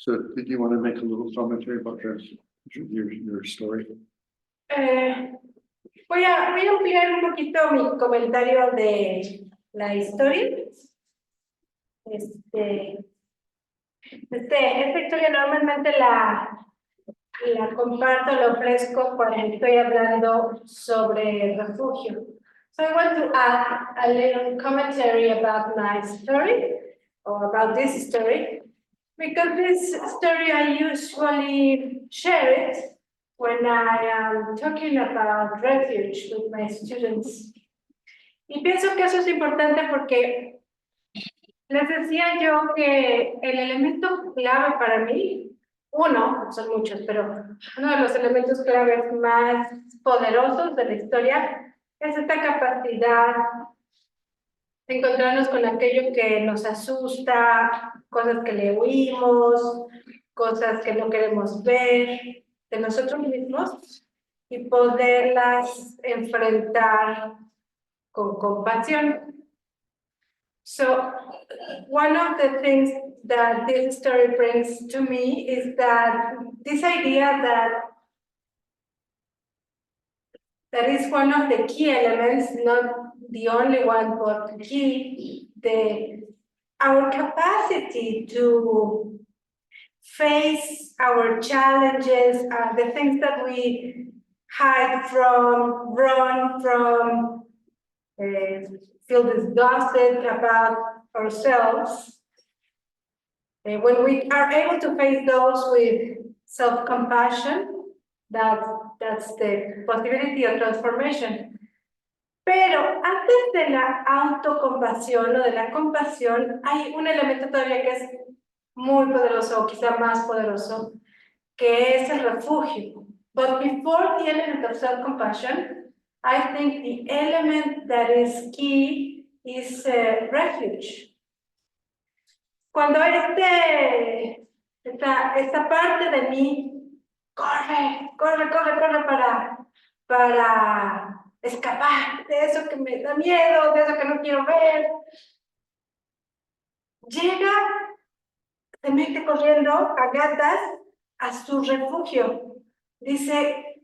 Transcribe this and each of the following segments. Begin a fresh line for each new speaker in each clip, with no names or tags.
So did you want to make a little commentary about your story?
Voy a ampliar un poquito mi comentario de la historia. Esta historia normalmente la comparto, la ofrezco cuando estoy hablando sobre refugio. So I want to add a little commentary about my story, or about this story, because this story I usually share it when I am talking about refuge with my students. Y pienso que eso es importante porque les decía yo que el elemento clave para mí, son muchos, pero uno de los elementos claves más poderosos de la historia es esta capacidad de encontrarnos con aquello que nos asusta, cosas que le huimos, cosas que no queremos ver de nosotros mismos y poderlas enfrentar con compasión. So, one of the things that this story brings to me is that this idea that is one of the key elements, not the only one, but key, our capacity to face our challenges, the things that we hide from, run from, feel disgusted about ourselves. When we are able to face those with self-compassion, that's the possibility of transformation. Pero antes de la autocompasión o de la compasión, hay un elemento todavía que es muy poderoso, o quizá más poderoso, que es el refugio. But before the element of self-compassion, I think the element that is key is refuge. Cuando esta parte de mí corre para escapar de eso que me da miedo, de eso que no quiero ver, se mete corriendo a gatas a su refugio. Dice,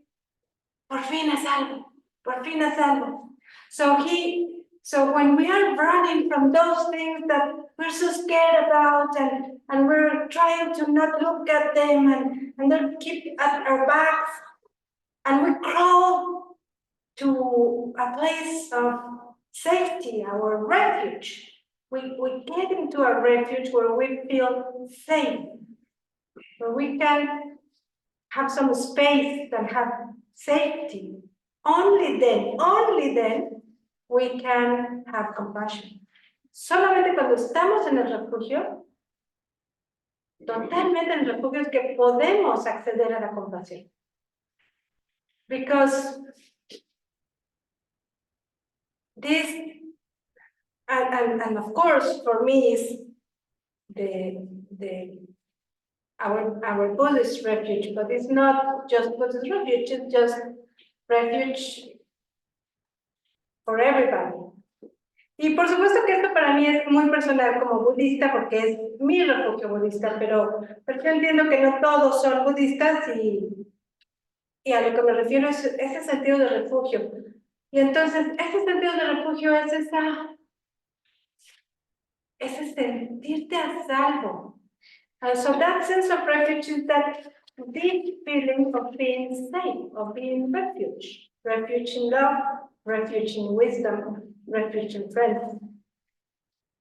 por fin a salvo, por fin a salvo. So when we are running from those things that we're so scared about and we're trying to not look at them and they keep at our backs, and we crawl to a place of safety, our refuge. We get into a refuge where we feel safe, where we can have some space and have safety. Only then we can have compassion. Solamente cuando estamos en el refugio, totalmente en el refugio, es que podemos acceder a la compasión. Because this, and of course, for me, is our Buddhist refuge, but it's not just Buddhist refuge, it's just refuge for everybody. Y por supuesto que esto para mí es muy personal como budista, porque es mi refugio budista, pero yo entiendo que no todos son budistas y a lo que me refiero es ese sentido de refugio. Y entonces, ese sentido de refugio es ese sentirte a salvo. So that sense of refuge is that deep feeling of being safe, of being refuge. Refuge in love, refuge in wisdom, refuge in friends.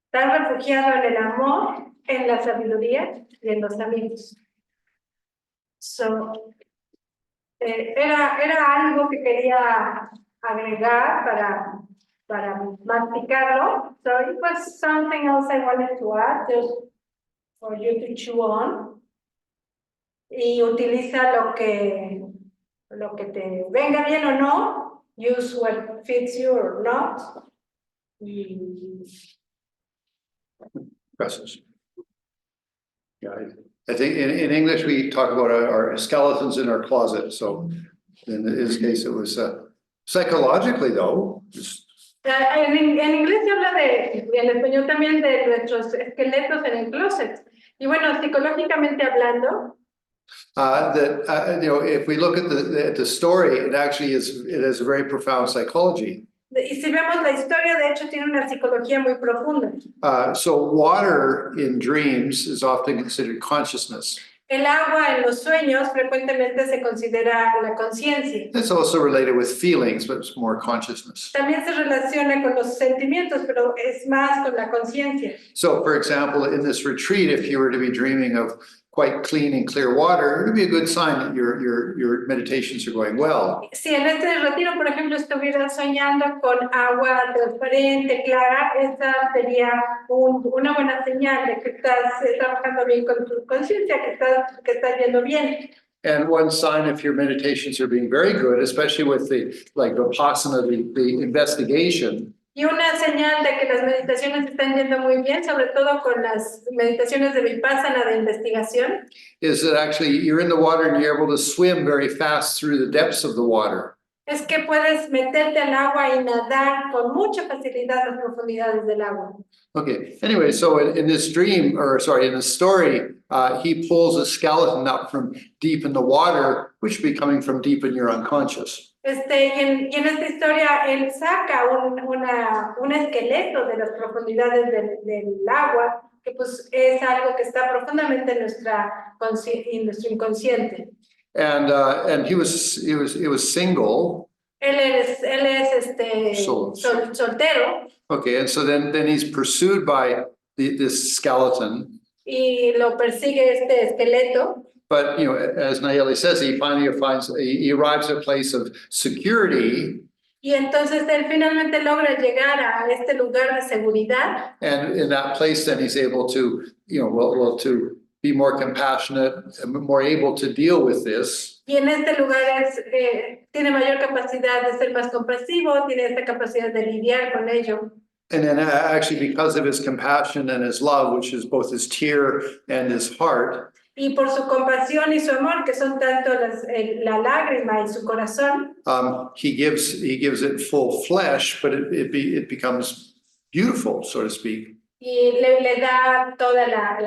Estar refugiado en el amor, en la sabiduría y en los amigos. So, era algo que quería agregar para masticarlo. So it was something else I wanted to add, just for you to chew on. Y utiliza lo que te venga bien o no, use what fits you or not.
Gracias. Yeah, I think in English we talk about our skeletons in our closet. So in his case, it was psychologically though.
En inglés se habla en español también de nuestros esqueletos en el closet. Y bueno, psicológicamente hablando,
If we look at the story, it has a very profound psychology.
y si vemos la historia, de hecho tiene una psicología muy profunda.
So water in dreams is often considered consciousness.
El agua en los sueños frecuentemente se considera la conciencia.
It's also related with feelings, but it's more consciousness.
También se relaciona con los sentimientos, pero es más con la conciencia.
So, for example, in this retreat, if you were to be dreaming of quite clean and clear water, it would be a good sign that your meditations are going well.
Si en este retiro, por ejemplo, estuvieras soñando con agua transparente, clara, esa sería una buena señal de que estás trabajando bien con tu conciencia, que estás yendo bien.
And one sign if your meditations are being very good, especially with the Vipassana, the investigation,
Y una señal de que las meditaciones están yendo muy bien, sobre todo con las meditaciones de Vipassana de investigación,
is that actually you're in the water and you're able to swim very fast through the depths of the water.
es que puedes meterte al agua y nadar con mucha facilidad las profundidades del agua.
Okay, anyway, so in this dream, in this story, he pulls a skeleton up from deep in the water, which would be coming from deep in your unconscious.
Y en esta historia él saca un esqueleto de las profundidades del agua, que pues es algo que está profundamente en nuestro inconsciente.
And he was single.
Él es soltero.
Okay, and so then he's pursued by this skeleton.
Y lo persigue este esqueleto.
But, as Nayeli says, he arrives at a place of security.
Y entonces él finalmente logra llegar a este lugar de seguridad.
And in that place, then he's able to, to be more compassionate, more able to deal with this.
Y en este lugar tiene mayor capacidad de ser más compasivo, tiene esta capacidad de lidiar con ello.
And then actually, because of his compassion and his love, which is both his tear and his heart,
y por su compasión y su amor, que son tanto la lágrima y su corazón,
he gives it full flesh, but it becomes beautiful, so to speak.
Y le da toda la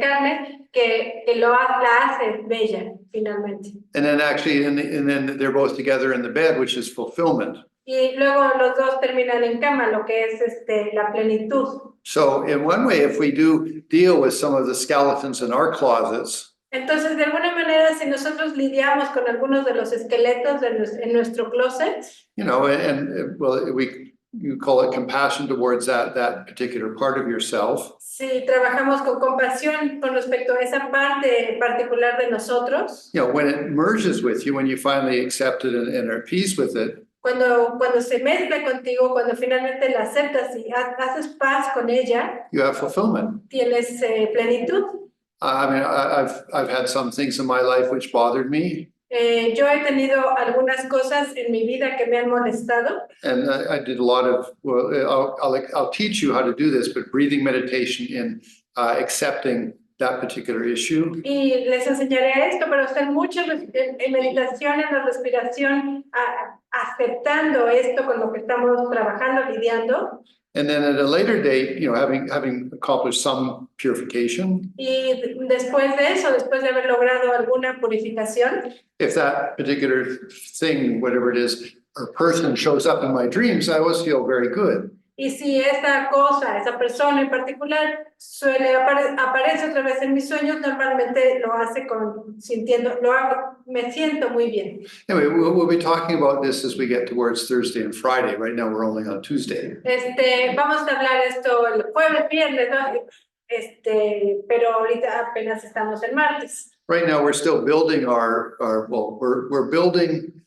carne que la hace bella, finalmente.
And then actually, and then they're both together in the bed, which is fulfillment.
Y luego los dos terminan en cama, lo que es la plenitud.
So in one way, if we do deal with some of the skeletons in our closets,
entonces, de alguna manera, si nosotros lidiamos con algunos de los esqueletos en nuestro closet,
you call it compassion towards that particular part of yourself.
si trabajamos con compasión con respecto a esa parte particular de nosotros,
when it merges with you, when you finally accept it and are at peace with it,
cuando se mezcla contigo, cuando finalmente la aceptas y haces paz con ella,
you have fulfillment.
Tienes plenitud.
I mean, I've had some things in my life which bothered me.
Yo he tenido algunas cosas en mi vida que me han molestado.
And I did a lot of, I'll teach you how to do this, but breathing meditation in accepting that particular issue.
Y les enseñaré esto, pero hacer mucha meditación en la respiración, aceptando esto con lo que estamos trabajando, lidiando.
And then at a later date, having accomplished some purification.
Y después de eso, después de haber logrado alguna purificación,
if that particular thing, whatever it is, or person shows up in my dreams, I always feel very good.
Y si esa cosa, esa persona en particular, aparece otra vez en mis sueños, normalmente lo hace me siento muy bien.
Anyway, we'll be talking about this as we get towards Thursday and Friday. Right now, we're only on Tuesday.
Vamos a hablar esto el jueves, viernes, ¿no? Pero ahorita apenas estamos en martes.
Right now, we're still building we're building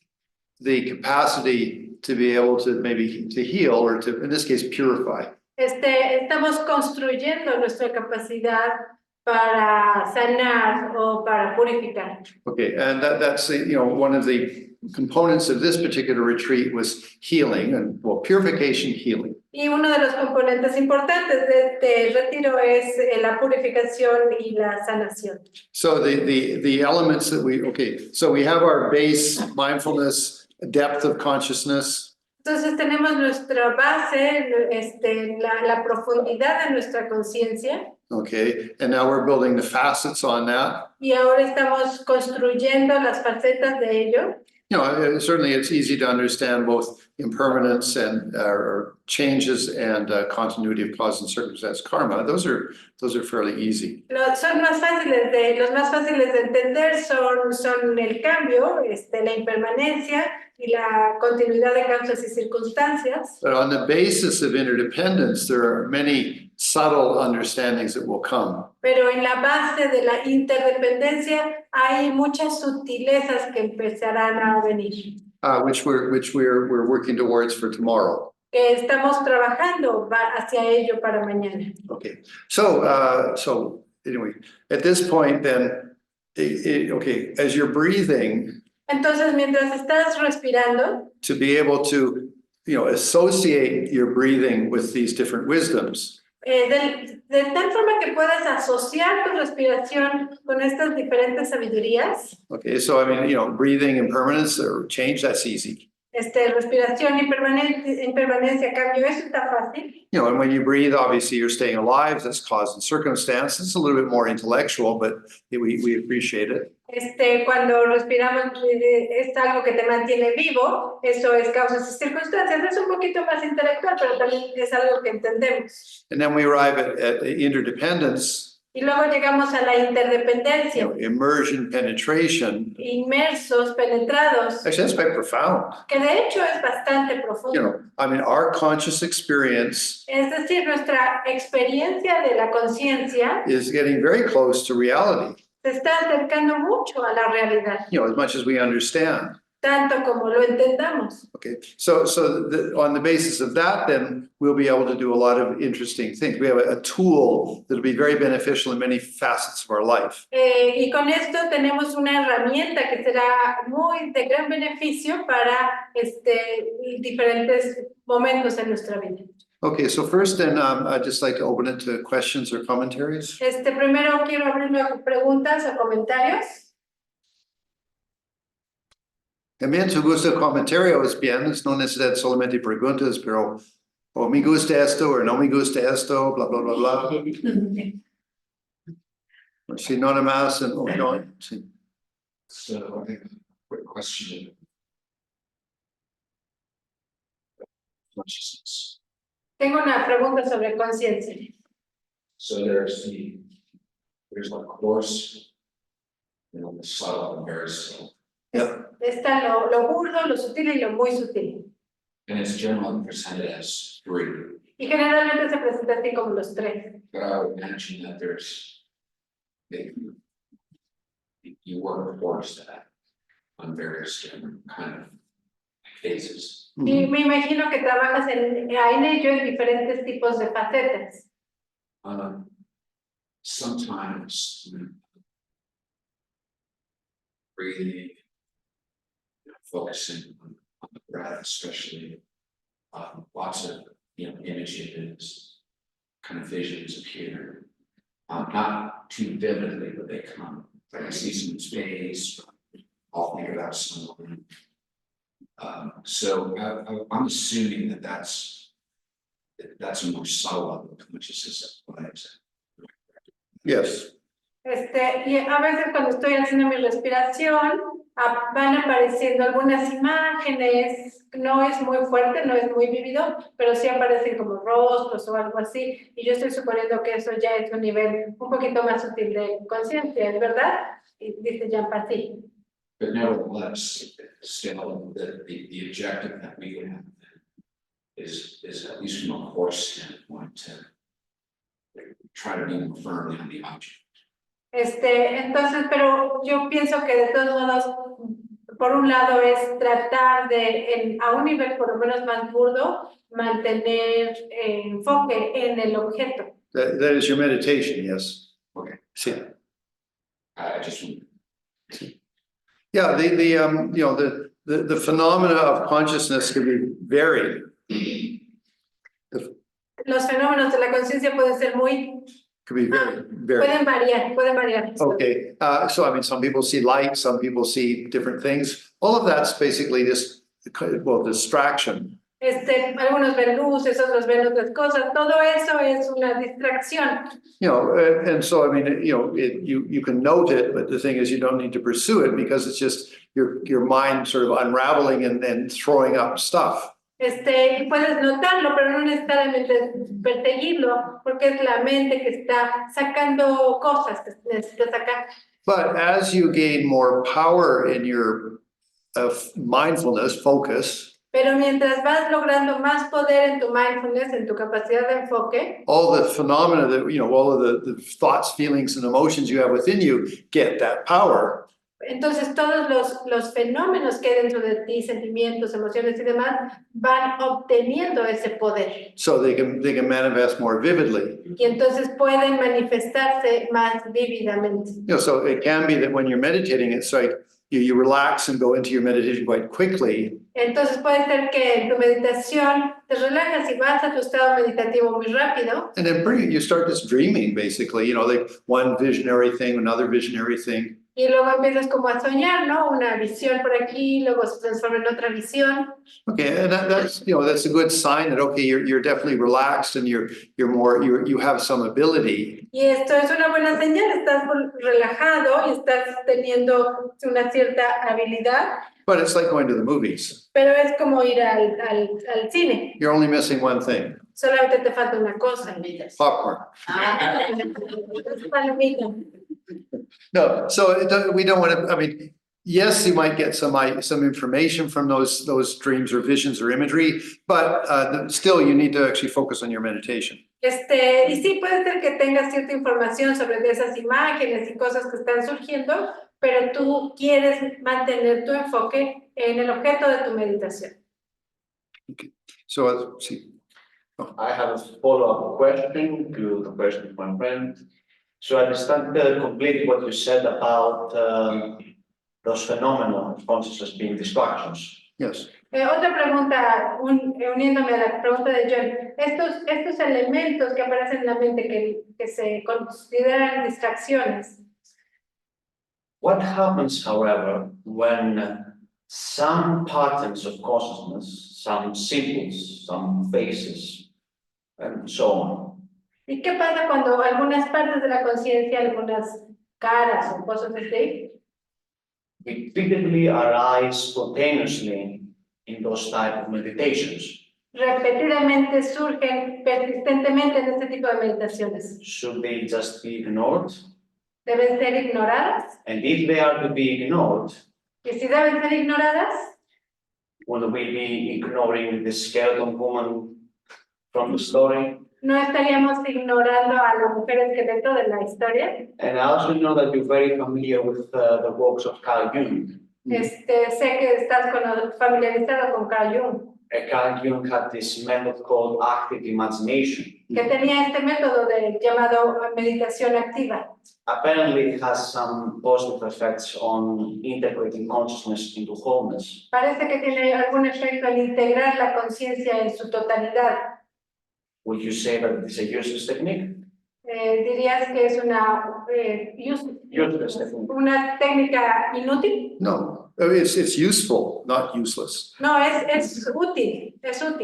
the capacity to be able to to heal or to, in this case, purify.
Estamos construyendo nuestra capacidad para sanar o para purificar.
Okay, and that's one of the components of this particular retreat was healing and purification, healing.
Y uno de los componentes importantes de este retiro es la purificación y la sanación.
So the elements that so we have our base mindfulness, depth of consciousness.
Entonces tenemos nuestra base, la profundidad de nuestra conciencia.
Okay, and now we're building the facets on that.
Y ahora estamos construyendo las facetas de ello.
You know, certainly it's easy to understand both impermanence and changes and continuity of cause and circumstance karma. Those are fairly easy.
Los más fáciles de entender son el cambio, la impermanencia y la continuidad de causas y circunstancias.
But on the basis of interdependence, there are many subtle understandings that will come.
Pero en la base de la interdependencia hay muchas sutilezas que empezarán a venir.
Which we're working towards for tomorrow.
Que estamos trabajando hacia ello para mañana.
Okay, so anyway, at this point then, okay, as you're breathing.
Entonces, mientras estás respirando.
To be able to, associate your breathing with these different wisdoms.
De tal forma que puedas asociar tu respiración con estas diferentes sabidurías.
Okay, so I mean, breathing impermanence or change, that's easy.
Respiración impermanencia, cambio, eso está fácil.
And when you breathe, obviously you're staying alive, that's cause and circumstance. It's a little bit more intellectual, but we appreciate it.
Cuando respiramos es algo que te mantiene vivo, eso es causas y circunstancias, es un poquito más intelectual, pero también es algo que entendemos.
And then we arrive at interdependence.
Y luego llegamos a la interdependencia.
Immersion, penetration.
Inmersos, penetrados.
Actually, that's quite profound.
Que de hecho es bastante profundo.
I mean, our conscious experience.
Es decir, nuestra experiencia de la conciencia.
Is getting very close to reality.
Se está acercando mucho a la realidad.
As much as we understand.
Tanto como lo entendamos.
Okay, so on the basis of that, then we'll be able to do a lot of interesting things. We have a tool that'll be very beneficial in many facets of our life.
Y con esto tenemos una herramienta que será muy de gran beneficio para diferentes momentos en nuestra vida.
Okay, so first then, I'd just like to open it to questions or commentaries.
Primero quiero abrirlo a preguntas o comentarios.
También su gusto comentario es bien, no necesitan solamente preguntas, pero o me gusta esto o no me gusta esto, bla, bla, bla, bla. Si no nada más, no, sí.
So I have a quick question. Consciousness.
Tengo una pregunta sobre conciencia.
So there's like coarse, the subtle and very subtle.
Yep.
Está lo burdo, lo sutil y lo muy sutil.
And it's generally presented as three.
Y generalmente se presenta así como los tres.
But I would imagine that you work towards that on various different kind of phases.
Y me imagino que trabajas en ello en diferentes tipos de facetas.
Sometimes breathing, focusing on the breath, especially lots of images, kind of visions appear, not too vividly, but they come. Like I see some space, I'll think about someone. So I'm assuming that's a more subtle level of consciousness.
Yes.
Y a veces cuando estoy haciendo mi respiración, van apareciendo algunas imágenes, no es muy fuerte, no es muy vívido, pero sí aparecen como rostros o algo así, y yo estoy suponiendo que eso ya es un nivel un poquito más sutil de conciencia, ¿es verdad? Y dice Jean-Paty.
But nevertheless, still the objective that we have is at least from a course standpoint to try to be more firmly on the object.
Entonces, pero yo pienso que de todos modos, por un lado es tratar de, a un nivel por lo menos más burdo, mantener enfoque en el objeto.
That is your meditation, yes.
Okay.
Sí.
I just.
Yeah, the phenomena of consciousness can be varied.
Los fenómenos de la conciencia pueden ser muy.
Could be very.
Pueden variar.
Okay, so I mean, some people see light, some people see different things. All of that's basically just, well, distraction
Algunos ven luces, otros ven otras cosas, todo eso es una distracción.
And so, I mean, you can note it, but the thing is, you don't need to pursue it because it's just your mind sort of unraveling and throwing up stuff.
Y puedes notarlo, pero no necesariamente perseguirlo, porque es la mente que está sacando cosas que necesita sacar.
But as you gain more power in your mindfulness, focus,
Pero mientras vas logrando más poder en tu mindfulness, en tu capacidad de enfoque,
all the phenomena that, all of the thoughts, feelings, and emotions you have within you get that power.
entonces todos los fenómenos que hay dentro de ti, sentimientos, emociones y demás, van obteniendo ese poder.
So they can manifest more vividly.
Y entonces pueden manifestarse más vívidamente.
So it can be that when you're meditating, it's like you relax and go into your meditation quite quickly.
Entonces puede ser que en tu meditación te relajas y vas a tu estado meditativo muy rápido.
And then you start this dreaming, basically, like one visionary thing, another visionary thing.
Y luego empiezas como a soñar, ¿no? Una visión por aquí, luego se transforma en otra visión.
Okay, and that's a good sign that, okay, you're definitely relaxed and you're more, you have some ability.
Y esto es una buena señal, estás relajado y estás teniendo una cierta habilidad.
But it's like going to the movies.
Pero es como ir al cine.
You're only missing one thing,
Solamente te falta una cosa.
popcorn.
Palomita.
No, so we don't want to, I mean, yes, you might get some information from those dreams or visions or imagery, but still you need to actually focus on your meditation.
Y sí puede ser que tengas cierta información sobre esas imágenes y cosas que están surgiendo, pero tú quieres mantener tu enfoque en el objeto de tu meditación.
Okay. So let's see.
I have a follow-up question to the question of my friend. So I understand completely what you said about those phenomena of consciousness being distractions.
Yes.
Otra pregunta, uniéndome a la pregunta de John, estos elementos que aparecen en la mente que se consideran distracciones.
What happens, however, when some patterns of consciousness, some symbols, some faces, and so on,
¿Y qué pasa cuando algunas partes de la conciencia, algunas caras o cosas así,
repeatedly arise spontaneously in those type of meditations?
repetidamente surgen persistentemente en este tipo de meditaciones?
Should they just be ignored?
¿Deben ser ignoradas?
And if they are to be ignored,
Y si deben ser ignoradas,
will we be ignoring the skeleton woman from the story?
no estaríamos ignorando a la mujer esqueleto de la historia.
And I also know that you're very familiar with the works of Carl Jung.
Sé que estás familiarizado con Carl Jung,
Carl Jung had this method called active imagination.
que tenía este método llamado meditación activa.
Apparently, it has some positive effects on integrating consciousness into wholeness.
Parece que tiene algún efecto al integrar la conciencia en su totalidad.
Would you say that it is a useless technique?
¿Dirías que es
Useless technique.
una técnica inútil?
No, it's useful, not useless.
No, es útil,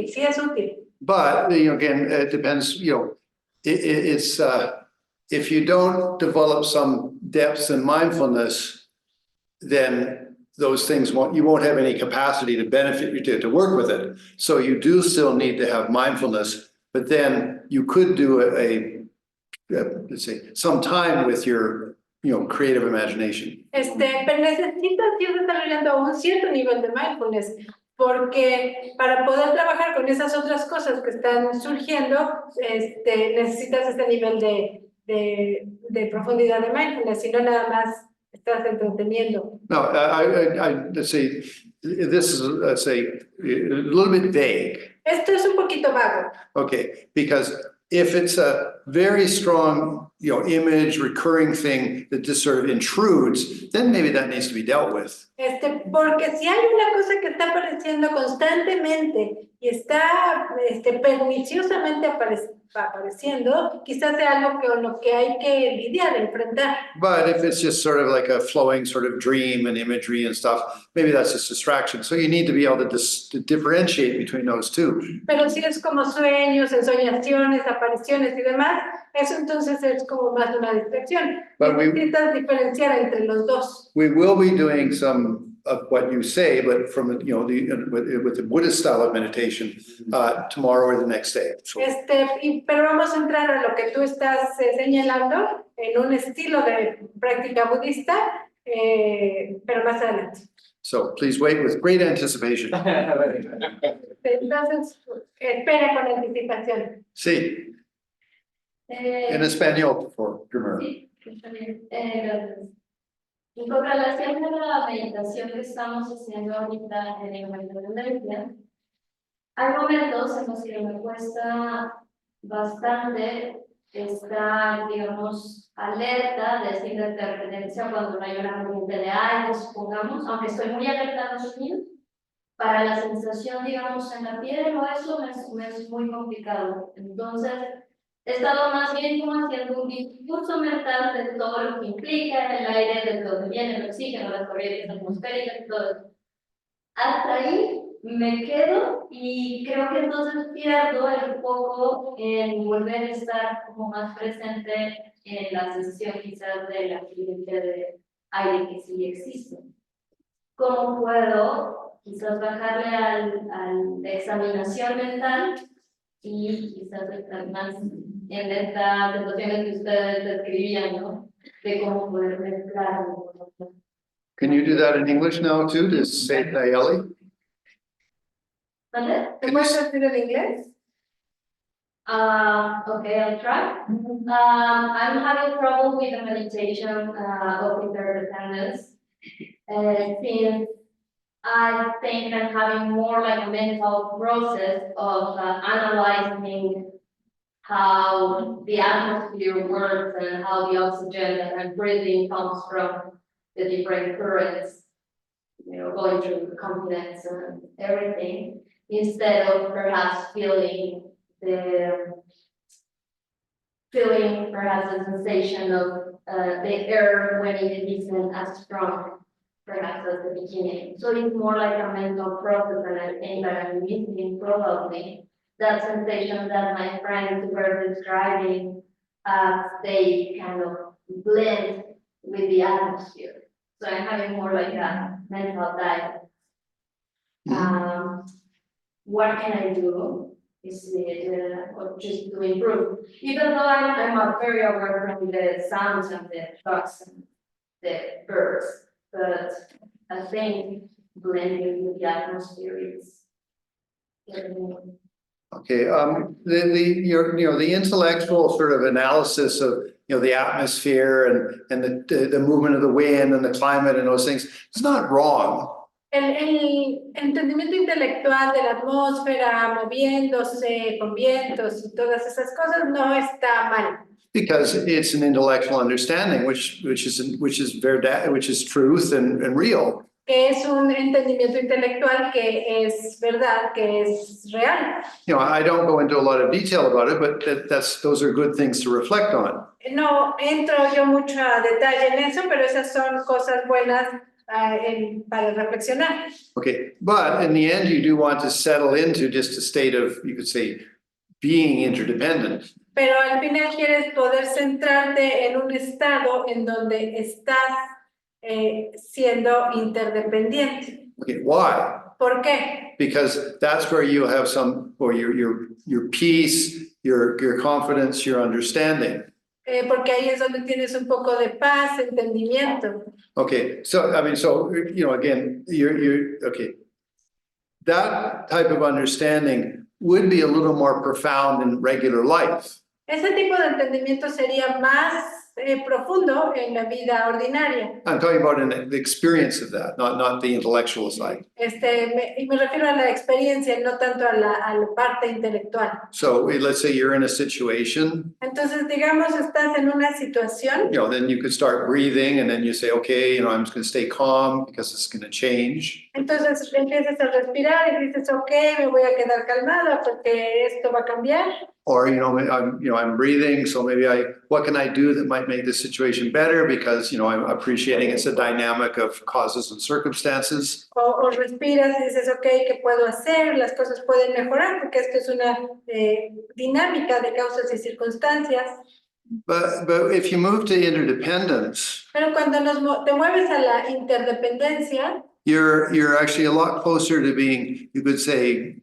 sí es útil.
But again, it depends, it's if you don't develop some depth and mindfulness, then those things you won't have any capacity to benefit you to work with it. So you do still need to have mindfulness, but then you could do let's say, some time with your, creative imagination.
Pero necesitas ir desarrollando un cierto nivel de mindfulness, porque para poder trabajar con esas otras cosas que están surgiendo, necesitas este nivel de profundidad de mindfulness, si no nada más estás entreteniendo.
No, let's say, this is, let's say, a little bit vague.
Esto es un poquito vago,
Okay, because if it's a very strong image, recurring thing that just sort of intrudes, then maybe that needs to be dealt with.
Porque si hay una cosa que está apareciendo constantemente y está perniciosamente apareciendo, quizás sea algo con lo que hay que lidiar, enfrentar.
But if it's just sort of like a flowing sort of dream and imagery and stuff, maybe that's just distraction. So you need to be able to differentiate between those two.
Pero si es como sueños, ensoñaciones, apariciones y demás, eso entonces es como más una distracción.
But we-
Necesitas diferenciar entre los dos.
We will be doing some of what you say, but from, with the Buddhist style of meditation, tomorrow or the next day. So,
Pero vamos a entrar a lo que tú estás señalando en un estilo de práctica budista, pero más adelante.
so please wait with great anticipation.
Entonces, espera con anticipación.
Sí, en español, por favor, primero.
Sí, está bien. Gracias. Y con relación a la meditación que estamos haciendo ahorita en el momento de energía, hay momentos en los que me cuesta bastante estar, digamos, alerta de esa interferencia cuando no hay una corriente de aire, supongamos, aunque estoy muy alerta a los sonidos, para la sensación, digamos, en la piel o eso me es muy complicado. Entonces, he estado más bien como haciendo un discurso mental de todo lo que implica el aire, de dónde viene el oxígeno, las corrientes atmosféricas y todo eso. Hasta ahí me quedo y creo que entonces pierdo el foco en volver a estar como más presente en la sesión quizás de la corriente de aire que sí existe. ¿Cómo puedo quizás bajarle a la examinación mental y quizás estar más en estas situaciones que ustedes describían, ¿no? De cómo poder mezclar.
Can you do that in English now too, to say Nayeli?
¿Vale?
¿Te puedes decir en inglés?
Okay, I'll try. I'm having trouble with the meditation of interdependence. Since I think I'm having more like a mental process of analyzing how the atmosphere works and how the oxygen that I'm breathing comes from the different currents, going through the continents and everything, instead of perhaps feeling perhaps the sensation of the air when it isn't as strong, perhaps at the beginning. So it's more like a mental process, and I think that I'm missing probably that sensation that my friends were describing as they kind of blend with the atmosphere. So I'm having more like a mental diet. What can I do? Is it or just to improve? Even though I'm very aware from the sounds and the thoughts and the birds, but I think blending with the atmosphere is.
Okay, the intellectual sort of analysis of, the atmosphere and the movement of the wind and the climate and those things, it's not wrong.
El entendimiento intelectual de la atmósfera moviéndose con vientos y todas esas cosas no está mal.
Because it's an intellectual understanding, which is truth and real.
Que es un entendimiento intelectual que es verdad, que es real.
I don't go into a lot of detail about it, but those are good things to reflect on.
No entro yo mucho a detalle en eso, pero esas son cosas buenas para reflexionar.
Okay, but in the end, you do want to settle into just a state of, you could say, being interdependent.
Pero al final quieres poder centrarte en un estado en donde estás siendo interdependiente.
Okay, why?
¿Por qué?
Because that's where you have your peace, your confidence, your understanding.
Porque ahí es donde tienes un poco de paz, entendimiento.
Okay, so again, okay. That type of understanding would be a little more profound in regular life.
Ese tipo de entendimiento sería más profundo en la vida ordinaria.
I'm talking about the experience of that, not the intellectual side.
Y me refiero a la experiencia, no tanto a la parte intelectual.
So let's say you're in a situation,
Entonces, digamos, estás en una situación,
then you could start breathing and then you say, okay, I'm just going to stay calm because it's going to change.
entonces empiezas a respirar y dices, ok, me voy a quedar calmado porque esto va a cambiar.
Or, I'm breathing, so maybe what can I do that might make this situation better? Because, I'm appreciating it's a dynamic of causes and circumstances.
O respiras y dices, ok, ¿qué puedo hacer? Las cosas pueden mejorar porque esto es una dinámica de causas y circunstancias.
But if you move to interdependence,
Pero cuando te mueves a la interdependencia,
you're actually a lot closer to being, you could say,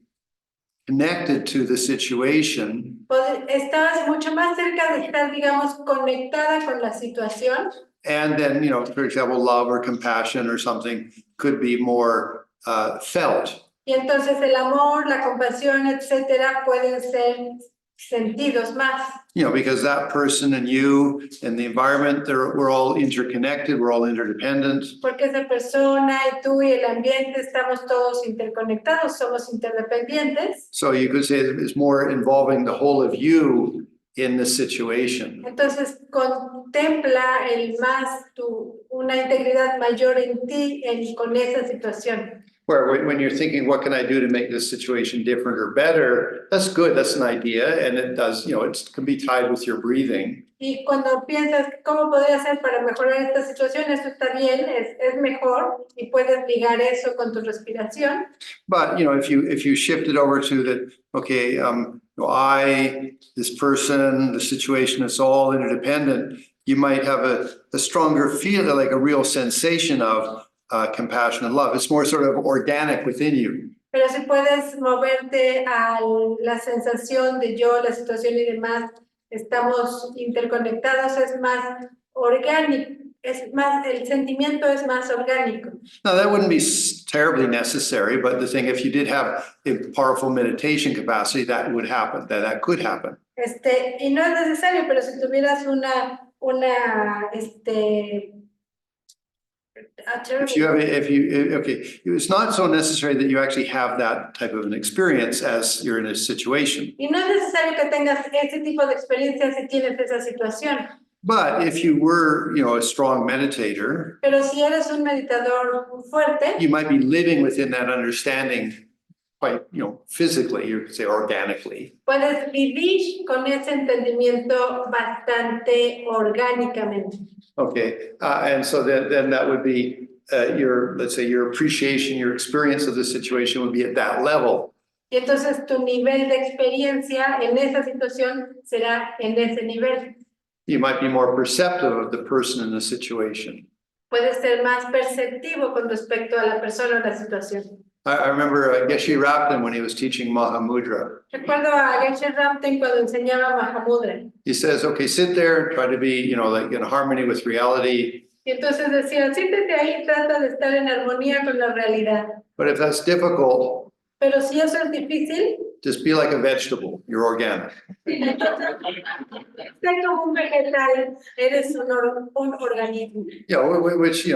connected to the situation.
estás mucho más cerca de estar, digamos, conectada con la situación.
And then, for example, love or compassion or something could be more felt.
Y entonces el amor, la compasión, etcétera, pueden ser sentidos más.
Because that person and you and the environment, we're all interconnected, we're all interdependent.
Porque esa persona y tú y el ambiente estamos todos interconectados, somos interdependientes.
So you could say it's more involving the whole of you in the situation.
Entonces contempla una integridad mayor en ti con esa situación.
Where when you're thinking, what can I do to make this situation different or better? That's good, that's an idea, and it does, it can be tied with your breathing.
Y cuando piensas, ¿cómo podría hacer para mejorar esta situación? Esto está bien, es mejor, y puedes ligar eso con tu respiración.
But, if you shift it over to that, okay, this person, the situation, it's all interdependent, you might have a stronger feel, like a real sensation of compassion and love. It's more sort of organic within you.
Pero si puedes moverte a la sensación de yo, la situación y demás, estamos interconectados, es más orgánico, el sentimiento es más orgánico.
Now, that wouldn't be terribly necessary, but the thing, if you did have a powerful meditation capacity, that would happen, that could happen.
Y no es necesario, pero si tuvieras
it's not so necessary that you actually have that type of an experience as you're in a situation.
Y no es necesario que tengas ese tipo de experiencia si tienes esa situación.
But if you were, a strong meditator,
Pero si eres un meditador fuerte,
you might be living within that understanding quite, physically, you could say organically.
puedes vivir con ese entendimiento bastante orgánicamente.
Okay, and so then that would be let's say your appreciation, your experience of the situation would be at that level.
Y entonces tu nivel de experiencia en esa situación será en ese nivel.
You might be more perceptive of the person in the situation.
Puedes ser más perceptivo con respecto a la persona o la situación.
I remember Geshe Rapton when he was teaching Mahamudra.
Recuerdo a Geshe Rapton cuando enseñaba Mahamudra.
He says, okay, sit there and try to be, like in harmony with reality.
Y entonces decía, siéntate ahí, trata de estar en armonía con la realidad.
But if that's difficult,
Pero si eso es difícil,
just be like a vegetable. You're organic.
sé como un vegetal, eres un organismo.
Which,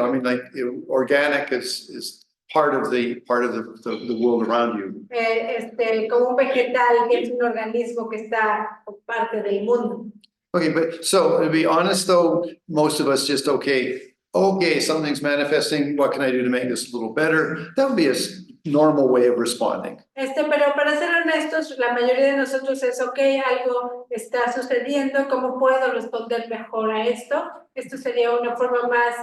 organic is part of the world around you.
Como un vegetal que es un organismo que está parte del mundo.
Okay, but so to be honest though, most of us just, okay, something's manifesting. What can I do to make this a little better? That would be a normal way of responding.
Pero para ser honestos, la mayoría de nosotros es, algo está sucediendo, ¿cómo puedo responder mejor a esto? Esto sería una forma más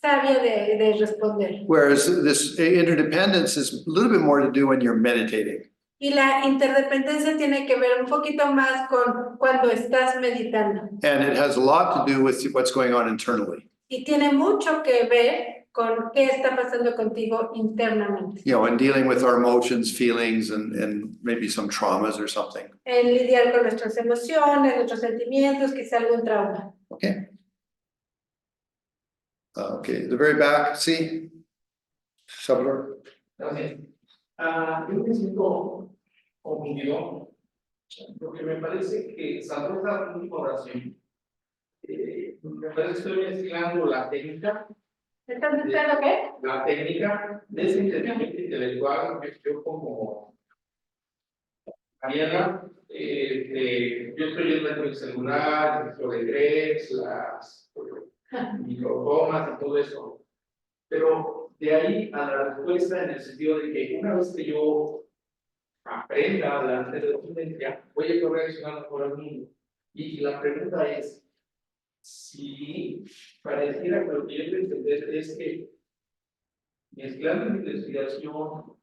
sabia de responder.
Whereas this interdependence is a little bit more to do when you're meditating.
Y la interdependencia tiene que ver un poquito más con cuando estás meditando.
And it has a lot to do with what's going on internally.
Y tiene mucho que ver con qué está pasando contigo internamente.
And dealing with our emotions, feelings, and maybe some traumas or something.
En lidiar con nuestras emociones, nuestros sentimientos, quizá algún trauma.
Okay. Okay, the very back, see? Salvador?
Okay. Yo me siento confundido porque me parece que Salvador está en una oración Me parece que estoy mezclando la técnica
¿Estás diciendo qué?
de ese entendimiento intelectual que yo como Mariana, yo estoy viendo en el celular, el Forex, las microtomas y todo eso. Pero de ahí a la respuesta en el sentido de que una vez que yo aprenda delante de la docencia, voy a poder reaccionar mejor al mundo. Y la pregunta es, si pareciera que lo que yo quiero entender es que mezclando la investigación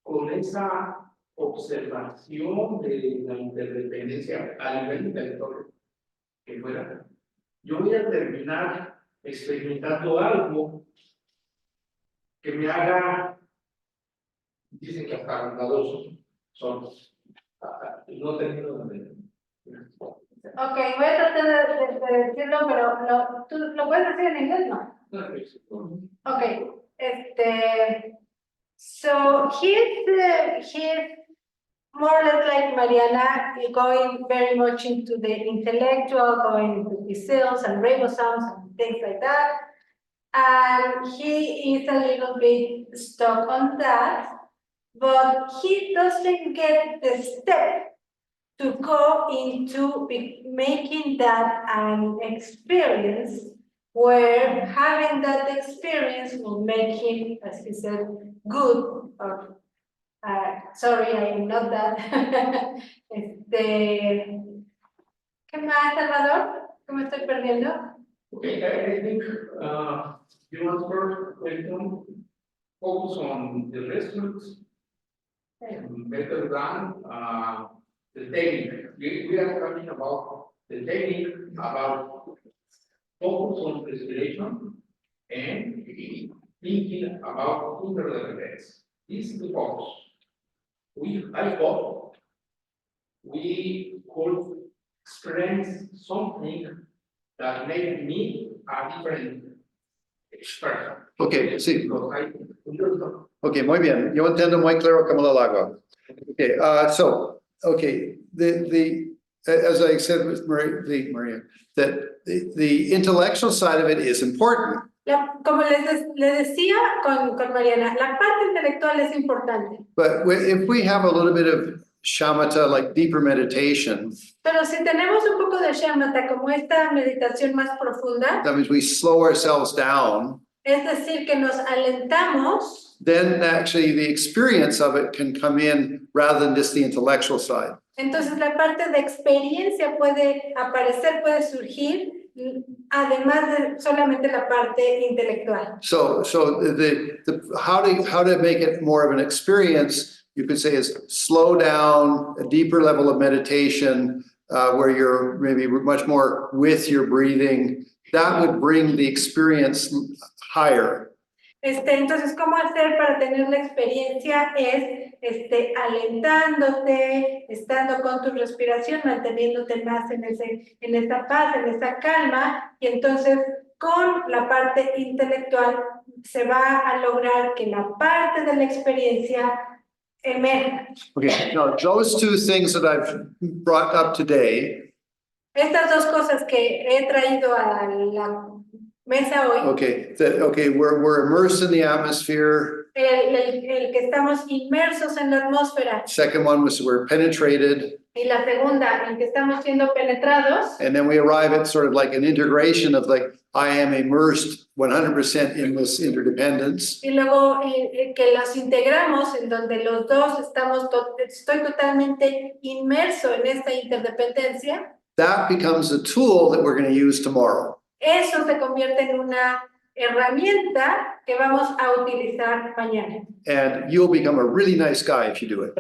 con esa observación de la interdependencia a nivel intelectual que fuera, yo voy a terminar experimentando algo que me haga, dicen que hasta bondadosos son, no termino de.
Ok, voy a tratar de decirlo, pero tú lo puedes decir en inglés, ¿no? Okay, so he's more or less like Mariana, going very much into the intellectual, going into the sales and ribosomes and things like that. And he is a little bit stuck on that, but he doesn't get the step to go into making that an experience where having that experience will make him, as he said, good or sorry, I am not that. ¿Qué más, Salvador? ¿Qué me estoy perdiendo?
Okay, I think you want first question focus on the results better than the technique. We are talking about the technique, about focus on respiration and thinking about interdependence. This is the focus. I hope we could experience something that made me a different person.
Okay, sí.
Because
Ok, muy bien. Yo entiendo muy claro cómo lo hago. Okay, as I said with Maria, that the intellectual side of it is important.
Como le decía con Mariana, la parte intelectual es importante.
But if we have a little bit of shamatha, like deeper meditation,
Pero si tenemos un poco de shamatha, como esta meditación más profunda,
that means we slow ourselves down,
es decir, que nos alentamos,
then actually the experience of it can come in rather than just the intellectual side.
entonces la parte de experiencia puede aparecer, puede surgir, además de solamente la parte intelectual.
So how to make it more of an experience, you could say, is slow down, a deeper level of meditation, where you're maybe much more with your breathing. That would bring the experience higher.
Entonces, ¿cómo hacer para tener la experiencia? Es alentándote, estando con tu respiración, manteniéndote más en esa paz, en esa calma, y entonces con la parte intelectual se va a lograr que la parte de la experiencia emerja.
Okay, now those two things that I've brought up today,
Estas dos cosas que he traído a la mesa hoy,
we're immersed in the atmosphere.
el que estamos inmersos en la atmósfera,
Second one was we're penetrated.
y la segunda, en que estamos siendo penetrados,
And then we arrive at sort of like an integration of like, I am immersed 100% in this interdependence.
y luego que los integramos en donde los dos estoy totalmente inmerso en esta interdependencia.
That becomes a tool that we're going to use tomorrow.
Eso se convierte en una herramienta que vamos a utilizar mañana.
And you'll become a really nice guy if you do it.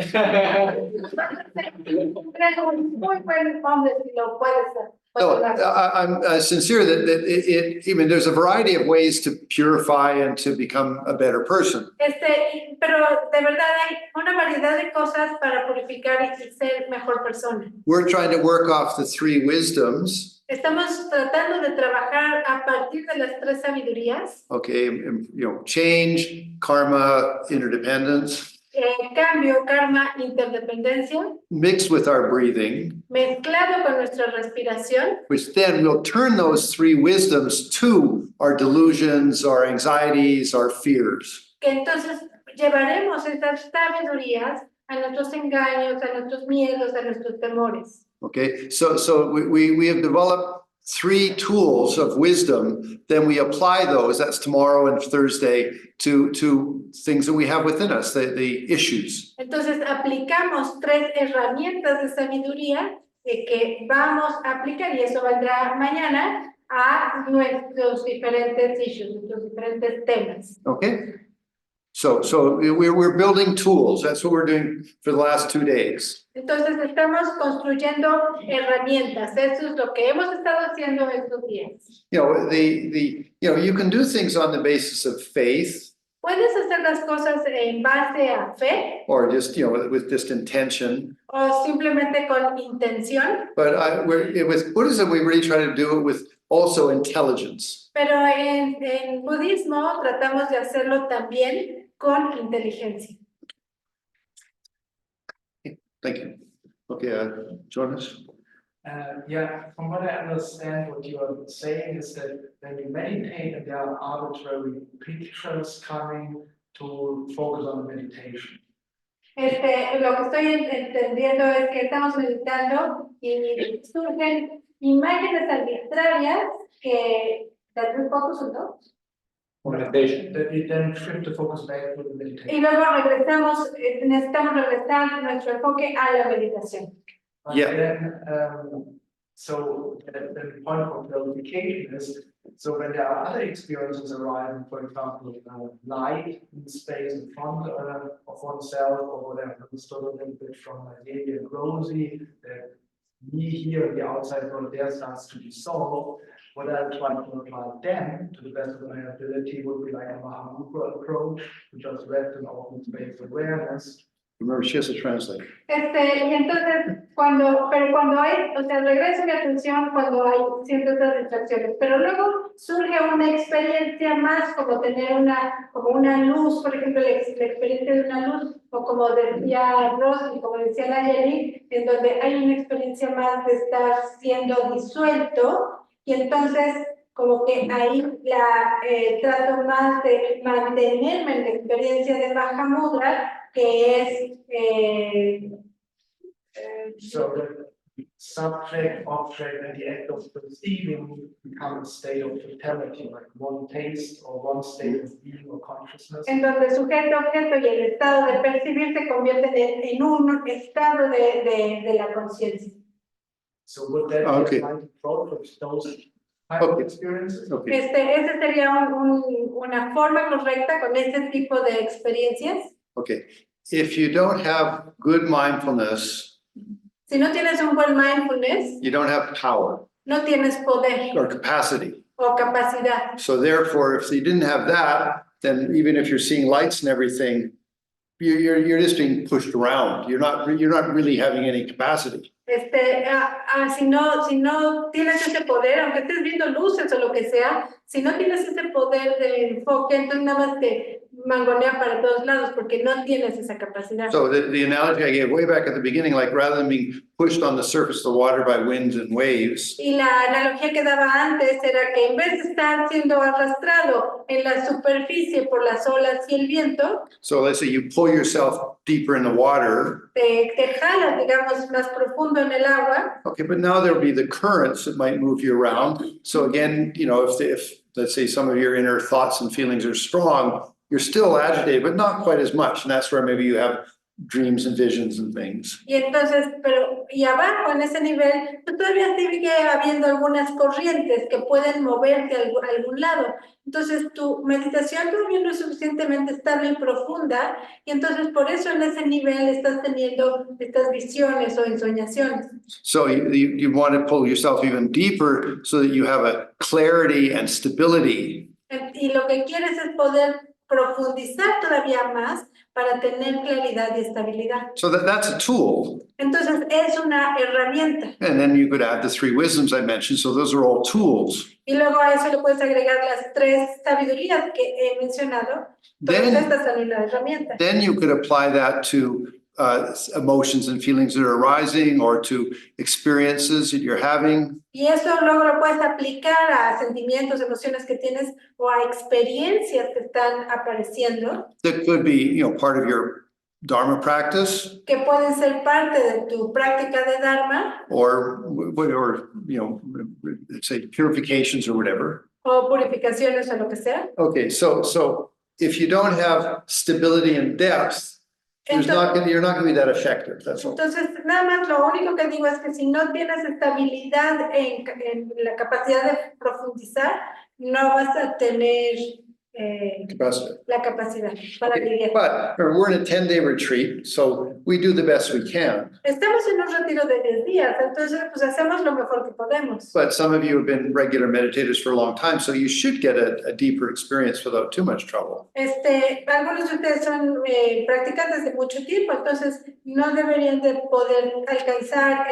Muy buen hombre si lo puedes hacer.
No, I'm sincere that there's a variety of ways to purify and to become a better person.
Pero de verdad hay una variedad de cosas para purificar y ser mejor persona.
We're trying to work off the three wisdoms.
Estamos tratando de trabajar a partir de las tres sabidurías.
Okay, change, karma, interdependence.
cambio, karma, interdependencia,
mixed with our breathing,
mezclado con nuestra respiración,
which then will turn those three wisdoms to our delusions, our anxieties, our fears.
que entonces llevaremos estas sabidurías a nuestros engaños, a nuestros miedos, a nuestros temores.
Okay, so we have developed three tools of wisdom, then we apply those, that's tomorrow and Thursday, to things that we have within us, the issues.
Entonces aplicamos tres herramientas de sabiduría que vamos a aplicar y eso vendrá mañana a nuestros diferentes issues, nuestros diferentes temas.
Okay? So we're building tools, that's what we're doing for the last 2 days.
Entonces estamos construyendo herramientas, eso es lo que hemos estado haciendo estos días.
You know, you can do things on the basis of faith,
Puedes hacer las cosas en base a fe
or just, you know, with just intention.
o simplemente con intención,
But with Buddhism, we really try to do it with also intelligence.
pero en budismo tratamos de hacerlo también con inteligencia.
Thank you. Okay, Jonas?
Yeah, from what I understand, what you are saying is that when you meditate and there are arbitrary pictures coming to focus on meditation.
Lo que estoy entendiendo es que estamos meditando y surgen imágenes arbitrarias que tal vez pocos o no.
Meditation.
That we then shift the focus back to the meditation.
Y luego regresamos, necesitamos regresar nuestro enfoque a la meditación.
But
Yeah.
then, so the point of clarification is, so when there are other experiences arising, for example, light in space in front of oneself or whatever, understood a little bit from David and Rosie, that me here in the outside world there starts to dissolve. What I try to apply then, to the best of my ability, would be like a Mahamudra approach, to just rest in open space awareness.
Remember, she has to translate.
Y entonces, cuando hay, o sea, regreso mi atención cuando hay ciertas distracciones, pero luego surge una experiencia más como tener como una luz, por ejemplo, la experiencia de una luz, o como decía Rosy, como decía Nayeli, en donde hay una experiencia más de estar siendo disuelto, y entonces como que ahí trato más de mantenerme en la experiencia de Mahamudra, que es
So the subject, object, and the act of perceiving become a state of totality, like one taste or one state of being or consciousness.
en donde sujeto, objeto y el estado de percibir se convierten en un estado de la conciencia.
So would that
Okay.
be applied approach of those type of
Okay.
experiences?
Okay.
Ese sería una forma correcta con este tipo de experiencias.
Okay. If you don't have good mindfulness,
Si no tienes un buen mindfulness,
you don't have power
no tienes poder
or capacity.
o capacidad.
So therefore, if you didn't have that, then even if you're seeing lights and everything, you're just being pushed around. You're not really having any capacity.
Si no tienes ese poder, aunque estés viendo luces o lo que sea, si no tienes ese poder de enfoque, entonces nada más te mangonea para todos lados porque no tienes esa capacidad.
So the analogy I gave way back at the beginning, like rather than being pushed on the surface of the water by winds and waves,
Y la analogía que daba antes era que en vez de estar siendo arrastrado en la superficie por las olas y el viento,
so let's say you pull yourself deeper in the water.
te jalas, digamos, más profundo en el agua.
Okay, but now there'll be the currents that might move you around. So again, you know, if let's say some of your inner thoughts and feelings are strong, you're still agitated, but not quite as much. And that's where maybe you have dreams and visions and things.
Y entonces, y abajo en ese nivel, pues todavía sigue habiendo algunas corrientes que pueden moverte a algún lado. Entonces, tu meditación todavía no es suficientemente estable y profunda, y entonces por eso en ese nivel estás teniendo estas visiones o ensoñaciones.
So you want to pull yourself even deeper so that you have a clarity and stability.
Y lo que quieres es poder profundizar todavía más para tener claridad y estabilidad.
So that's a tool.
Entonces es una herramienta.
And then you could add the 3 wisdoms I mentioned. So those are all tools.
Y luego a eso le puedes agregar las 3 sabidurías que he mencionado. Todas
Then,
estas son una herramienta.
then you could apply that to emotions and feelings that are arising or to experiences that you're having.
Y eso luego lo puedes aplicar a sentimientos, emociones que tienes o a experiencias que están apareciendo,
That could be, part of your Dharma practice
que pueden ser parte de tu práctica de Dharma
or let's say purifications or whatever.
o purificaciones o lo que sea.
Okay, so if you don't have stability and depth, you're not gonna be that effective, that's all.
Entonces, nada más lo único que digo es que si no tienes estabilidad en la capacidad de profundizar, no vas a tener
Capacity.
la capacidad para lidiar.
But we're in a 10-day retreat, so we do the best we can.
Estamos en un retiro de 10 días, entonces pues hacemos lo mejor que podemos.
But some of you have been regular meditators for a long time, so you should get a deeper experience without too much trouble.
Algunos de ustedes son practicantes de mucho tiempo, entonces no deberían de poder alcanzar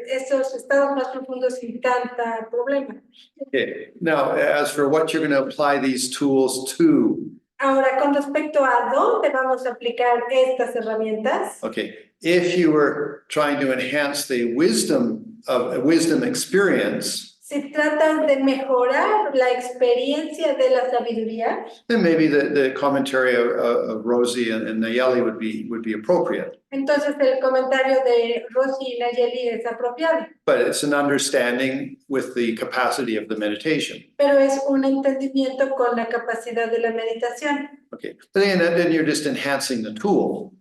esos estados más profundos sin tanta problema.
Okay, now as for what you're going to apply these tools to,
Ahora, con respecto a dónde vamos a aplicar estas herramientas,
okay, if you were trying to enhance the wisdom experience,
si tratas de mejorar la experiencia de la sabiduría,
then maybe the commentary of Rosie and Nayeli would be appropriate.
entonces el comentario de Rosy y Nayeli es apropiado,
But it's an understanding with the capacity of the meditation.
pero es un entendimiento con la capacidad de la meditación.
Okay, but then you're just enhancing the tool.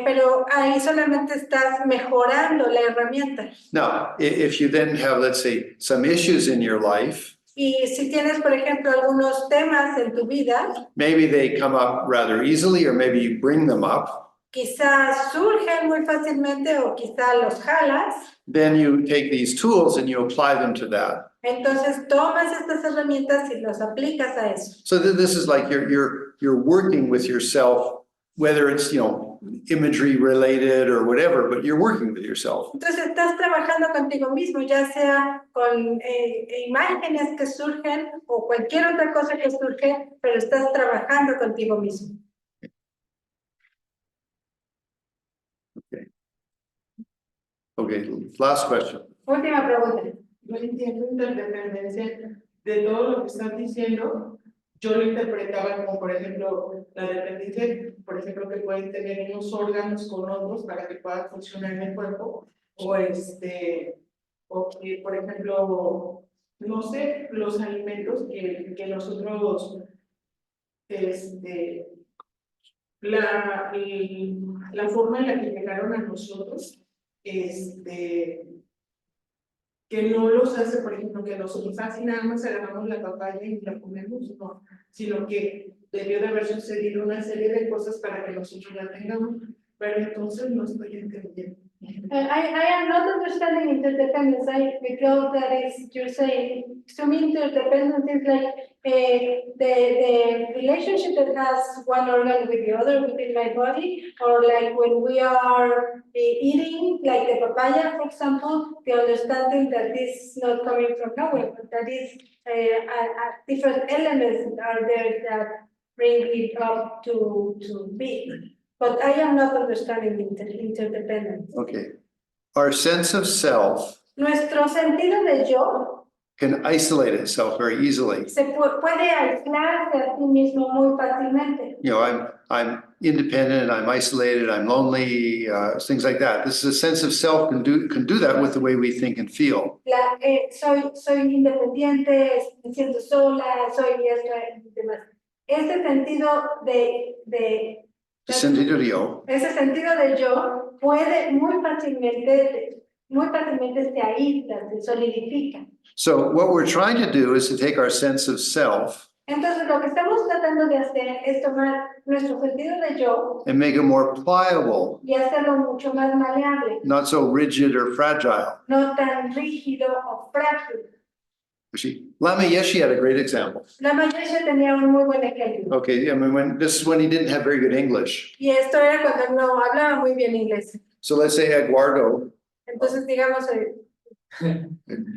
Pero ahí solamente estás mejorando la herramienta.
Now, if you then have, let's say, some issues in your life,
Y si tienes, por ejemplo, algunos temas en tu vida,
maybe they come up rather easily, or maybe you bring them up,
quizás surgen muy fácilmente o quizás los jalas,
then you take these tools and you apply them to that.
entonces tomas estas herramientas y los aplicas a eso.
So this is like you're working with yourself, whether it's, imagery related or whatever, but you're working with yourself.
Entonces estás trabajando contigo mismo, ya sea con imágenes que surgen o cualquier otra cosa que surge, pero estás trabajando contigo mismo.
Okay, last question.
Última pregunta.
Yo entiendo interdependencia de todo lo que estás diciendo. Yo lo interpretaba como, por ejemplo, la dependencia, por ejemplo, que pueden tener unos órganos con otros para que puedan funcionar en el cuerpo, o que, por ejemplo, no sé, los alimentos que nosotros, la forma en la que llegaron a nosotros, que no los hace, por ejemplo, que nosotros así nada más agarramos la papaya y la comemos, no, sino que debió de haber sucedido una serie de cosas para que nosotros la tengamos, pero entonces no estoy entendiendo.
I am not understanding interdependence. I feel that is you're saying. To me, interdependence is like the relationship that has one organ with the other within my body, or like when we are eating, like the papaya, for example, the understanding that this is not coming from nowhere, but that is different elements are there that bring it up to be. But I am not understanding interdependence.
Okay. Our sense of self
Nuestro sentido de yo
can isolate itself very easily.
se puede aislarse a sí mismo muy fácilmente.
I'm independent, I'm isolated, I'm lonely, things like that. This is a sense of self can do that with the way we think and feel.
Soy independiente, me siento sola, soy esto y demás. Ese sentido ese sentido de yo puede muy fácilmente se aísla, se solidifica.
So what we're trying to do is to take our sense of self
Entonces lo que estamos tratando de hacer es tomar nuestro sentido de yo
and make it more pliable,
y hacerlo mucho más maleable,
not so rigid or fragile.
no tan rígido o frágil.
Actually, Lama Yeshe had a great example.
Lama Yeshe tenía un muy buen ejemplo.
Okay, I mean, this is when he didn't have very good English.
Y esto era cuando no hablaba muy bien inglés.
So let's say Eduardo,
Entonces, digamos,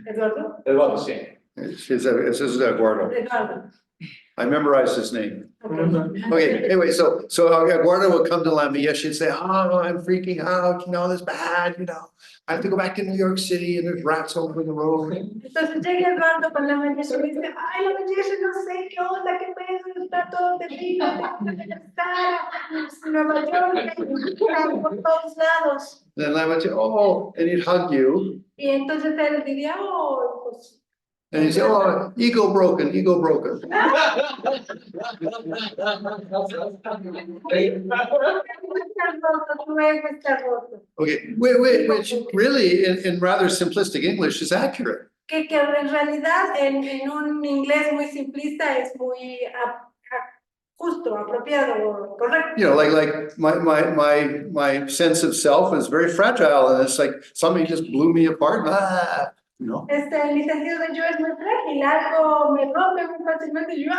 Eduardo.
Eduardo, sí.
this is Eduardo.
Eduardo.
I memorized his name.
Okay.
Okay, anyway, so Eduardo would come to Lama Yeshe and say, oh, I'm freaking out, this is bad, I have to go back to New York City and there's rats over the road.
Entonces llega Eduardo con Lama Yeshe y me dice, ay, Lama Yeshe, no sé qué onda, qué pedo, está todo terrible, tengo que regresar a Nueva York, por todos lados.
Then Lama Yeshe, oh, and he'd hug you.
Y entonces él diría, oh, pues.
And he'd say, oh, ego broken. Okay, which really in rather simplistic English is accurate.
Que en realidad en un inglés muy simplista es muy justo, apropiado, correcto.
Like my sense of self is very fragile and it's like somebody just blew me apart.
Mi sentido de yo es muy frágil, algo me rompe muy fácilmente y yo,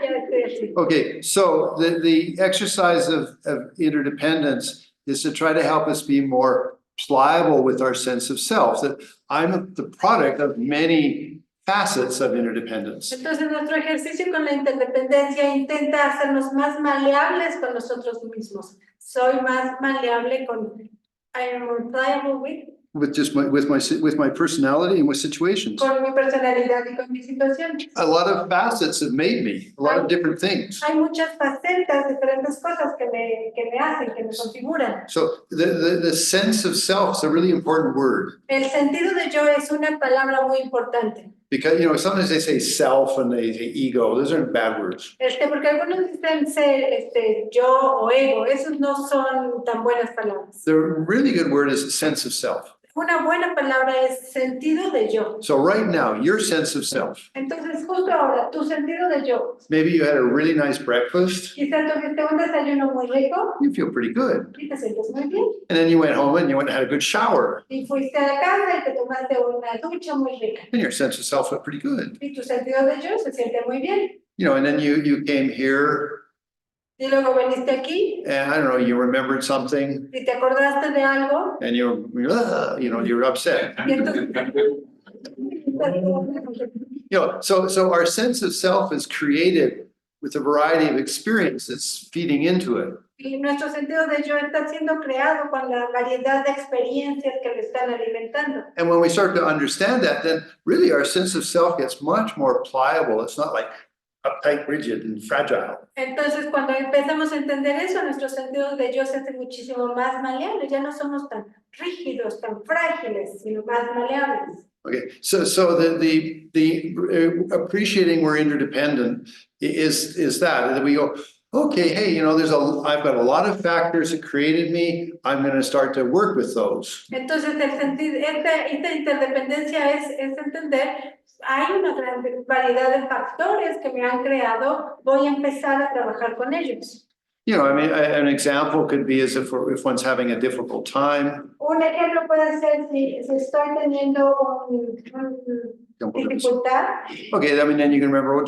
ya estoy así.
Okay, so the exercise of interdependence is to try to help us be more pliable with our sense of self, that I'm the product of many facets of interdependence.
Entonces nuestro ejercicio con la interdependencia intenta hacernos más maleables con nosotros mismos. Soy más maleable con, I am more pliable
With my personality and with situations.
con mi personalidad y con mi situación.
A lot of facets have made me, a lot of different things.
Hay muchas facetas, diferentes cosas que me hacen, que me configuran.
So the sense of self is a really important word.
El sentido de yo es una palabra muy importante.
Because, sometimes they say self and they say ego. Those aren't bad words.
Porque algunos dicen ser, yo o ego. Esos no son tan buenas palabras.
The really good word is sense of self.
Una buena palabra es sentido de yo.
So right now, your sense of self.
Entonces, justo ahora, tu sentido de yo.
Maybe you had a really nice breakfast.
Quizás tuviste un desayuno muy rico.
You feel pretty good.
Y te sientes muy bien.
And then you went home and you went and had a good shower.
Y fuiste a la casa y te tomaste una ducha muy rica.
And your sense of self felt pretty good.
Y tu sentido de yo se siente muy bien.
And then you came here.
Y luego viniste aquí.
And I don't know, you remembered something.
Y te acordaste de algo.
And you're upset.
Y entonces,
So our sense of self is created with a variety of experiences feeding into it.
Y nuestro sentido de yo está siendo creado con la variedad de experiencias que lo están alimentando.
And when we start to understand that, then really our sense of self gets much more pliable. It's not like uptight, rigid, and fragile.
Entonces, cuando empezamos a entender eso, nuestro sentido de yo se hace muchísimo más maleable. Ya no somos tan rígidos, tan frágiles, sino más maleables.
Okay, so the appreciating we're interdependent is that we go, okay, hey, I've got a lot of factors that created me. I'm going to start to work with those.
Entonces, esta interdependencia es entender, hay una gran variedad de factores que me han creado, voy a empezar a trabajar con ellos.
An example could be as if one's having a difficult time.
Un ejemplo puede ser si estoy teniendo dificultad.
Okay, then you can remember,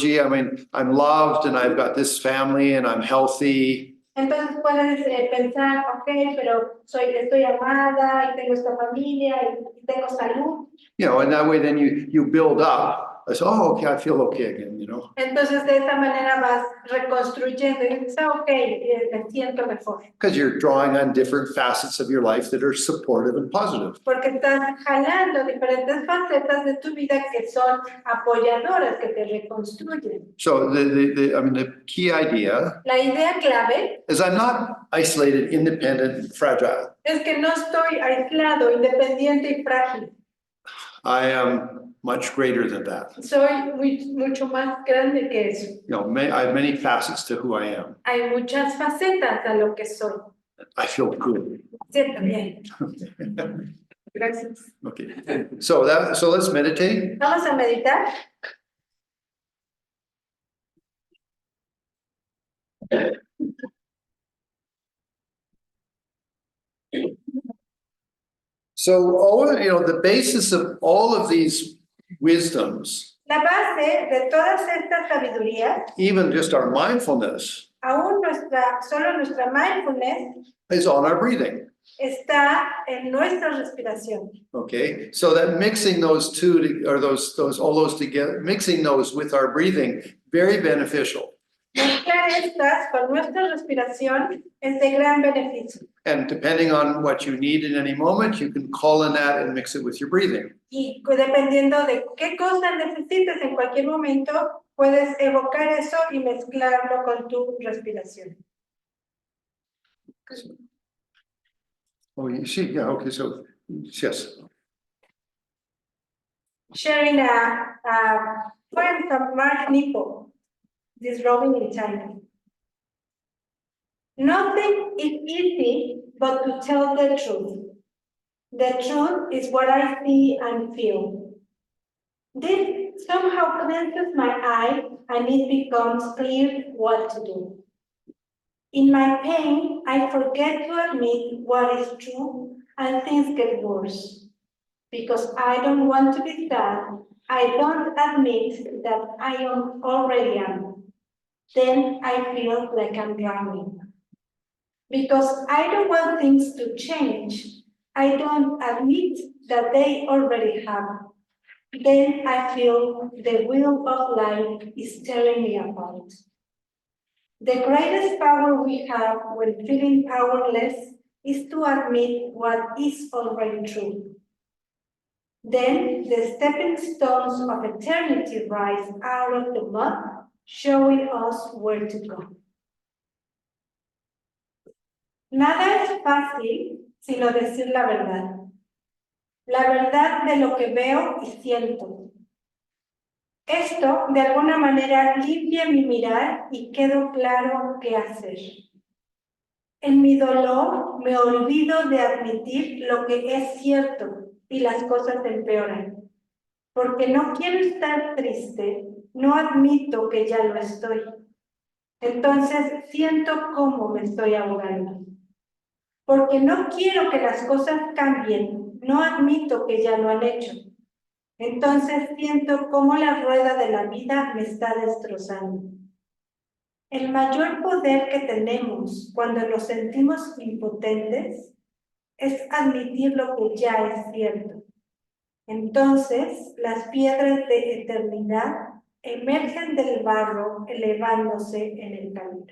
I'm loved and I've got this family and I'm healthy.
Entonces puedes pensar, okay, pero estoy amada y tengo esta familia y tengo salud.
And that way then you build up. I say, oh, okay, I feel okay again,
Entonces de esta manera vas reconstruyendo y dices, okay, me siento mejor.
Because you're drawing on different facets of your life that are supportive and positive.
Porque estás jalando diferentes facetas de tu vida que son apoyadoras, que te reconstruyen.
So the key idea
La idea clave
is I'm not isolated, independent, fragile.
es que no estoy aislado, independiente y frágil.
I am much greater than that.
Soy mucho más grande que eso.
I have many facets to who I am.
Hay muchas facetas a lo que soy.
I feel good.
Siento bien. Gracias.
Okay. So let's meditate.
Vamos a meditar.
So the basis of all of these wisdoms
La base de todas estas sabidurías,
even just our mindfulness,
solo nuestra mindfulness
is on our breathing.
está en nuestra respiración.
Okay, so that mixing those two, or all those together, mixing those with our breathing, very beneficial.
Mezclar estas con nuestra respiración es de gran beneficio.
And depending on what you need in any moment, you can call in that and mix it with your breathing.
Y dependiendo de qué cosa necesites en cualquier momento, puedes evocar eso y mezclarlo con tu respiración.
Oh, you see, yeah, okay, so, yes.
Sharing a poem from Mark Nepo, Disrobing in China. Nothing is easy but to tell the truth. The truth is what I see and feel. This somehow cleanses my eye and it becomes clear what to do. In my pain, I forget to admit what is true and things get worse. Because I don't want to be sad, I don't admit that I am already am. Then I feel like I'm drowning. Because I don't want things to change, I don't admit that they already have. Then I feel the wheel of life is tearing me apart. The greatest power we have when feeling powerless is to admit what is already true. Then the stepping stones of eternity rise out of the mud, showing us where to go. Nada es fácil sino decir la verdad de lo que veo y siento. Esto, de alguna manera, limpia mi mirar y quedo claro qué hacer. En mi dolor me olvido de admitir lo que es cierto y las cosas empeoran. Porque no quiero estar triste, no admito que ya lo estoy. Entonces siento cómo me estoy ahogando. Porque no quiero que las cosas cambien, no admito que ya lo han hecho. Entonces siento cómo la rueda de la vida me está destrozando. El mayor poder que tenemos cuando nos sentimos impotentes es admitir lo que ya es cierto. Entonces, las piedras de eternidad emergen del barro elevándose en el camino.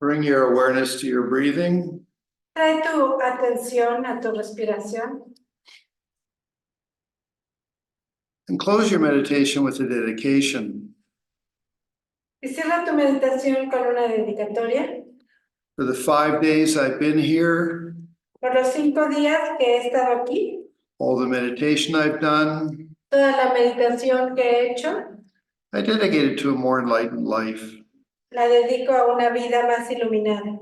Bring your awareness to your breathing.
Trae tu atención a tu respiración.
And close your meditation with a dedication.
Y cierra tu meditación con una dedicatoria.
For the 5 days I've been here,
Por los 5 días que he estado aquí,
all the meditation I've done,
toda la meditación que he hecho,
I dedicate it to a more enlightened life.
la dedico a una vida más iluminada.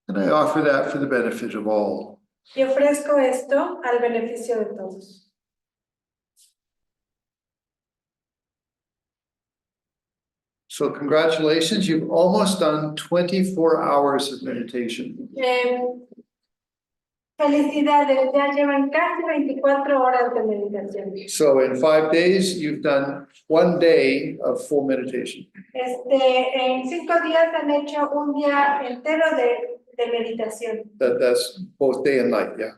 And I offer that for the benefit of all.
Y ofrezco esto al beneficio de todos.
So congratulations, you've almost done 24 hours of meditation.
Felicidades, ya llevan casi 24 horas de meditación.
So in 5 days, you've done 1 day of full meditation.
En 5 días han hecho un día entero de meditación,
That's both day and night, yeah.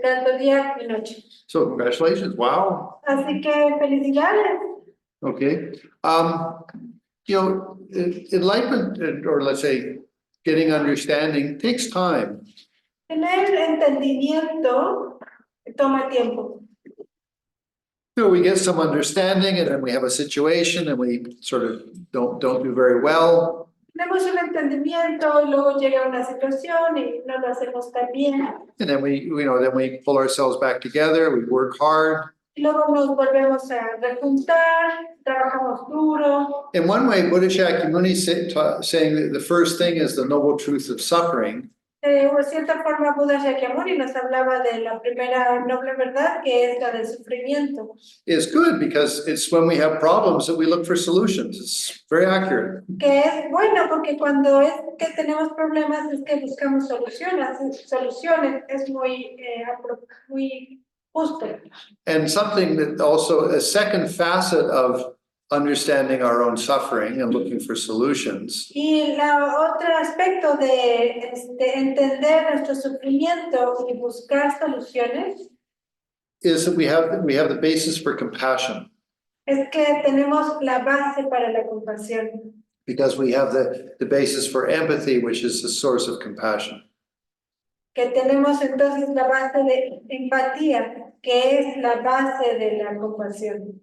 tanto día y noche.
So congratulations, wow.
Así que felicidades.
Okay. Enlightenment, or let's say, getting understanding takes time.
Tener entendimiento toma tiempo.
We get some understanding and then we have a situation and we sort of don't do very well.
Tenemos un entendimiento, luego llega una situación y no lo hacemos tan bien.
And then we pull ourselves back together, we work hard.
Y luego nos volvemos a rejuntar, trabajamos duro.
In one way, Buddha Shakyamuni saying that the first thing is the noble truth of suffering.
De cierta forma, Buda Shakyamuni nos hablaba de la primera noble verdad, que es la del sufrimiento.
Is good because it's when we have problems that we look for solutions. It's very accurate.
Que es bueno porque cuando es que tenemos problemas es que buscamos soluciones, es muy justo.
And something that also a second facet of understanding our own suffering and looking for solutions
Y otro aspecto de entender nuestro sufrimiento y buscar soluciones
is that we have the basis for compassion
es que tenemos la base para la compasión,
because we have the basis for empathy, which is the source of compassion.
que tenemos entonces la base de empatía, que es la base de la compasión.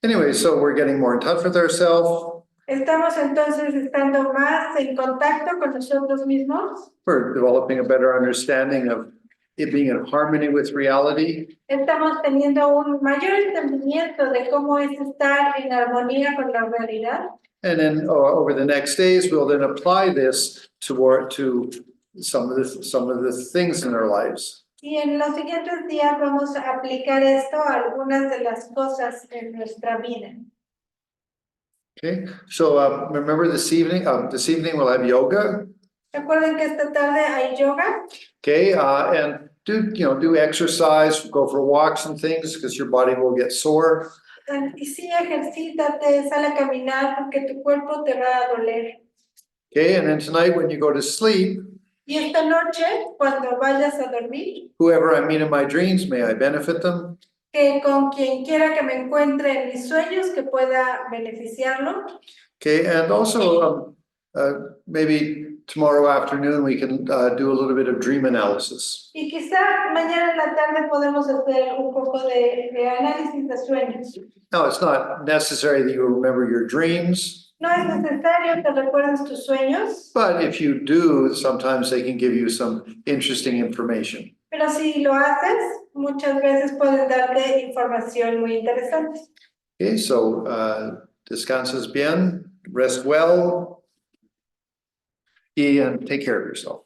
Anyway, so we're getting more in touch with ourselves.
Estamos entonces estando más en contacto con nosotros mismos.
We're developing a better understanding of it being in harmony with reality.
Estamos teniendo un mayor entendimiento de cómo es estar en armonía con la realidad.
And then over the next days, we'll then apply this to some of the things in our lives.
Y en los siguientes días vamos a aplicar esto a algunas de las cosas en nuestra vida.
Okay, so remember this evening we'll have yoga.
Recuerden que esta tarde hay yoga.
Okay, and do exercise, go for walks and things because your body will get sore.
Y sí, ejercítate, sal a caminar porque tu cuerpo te va a doler.
Okay, and then tonight when you go to sleep,
Y esta noche, cuando vayas a dormir,
whoever I meet in my dreams, may I benefit them.
que con quien quiera que me encuentre en mis sueños, que pueda beneficiarlo.
Okay, and also maybe tomorrow afternoon we can do a little bit of dream analysis.
Y quizá mañana en la tarde podemos hacer un poco de análisis de sueños.
Now, it's not necessary that you remember your dreams,
No es necesario que recuerdes tus sueños,
but if you do, sometimes they can give you some interesting information.
pero si lo haces, muchas veces pueden darte información muy interesante.
Okay, so descansas bien, rest well, and take care of yourself.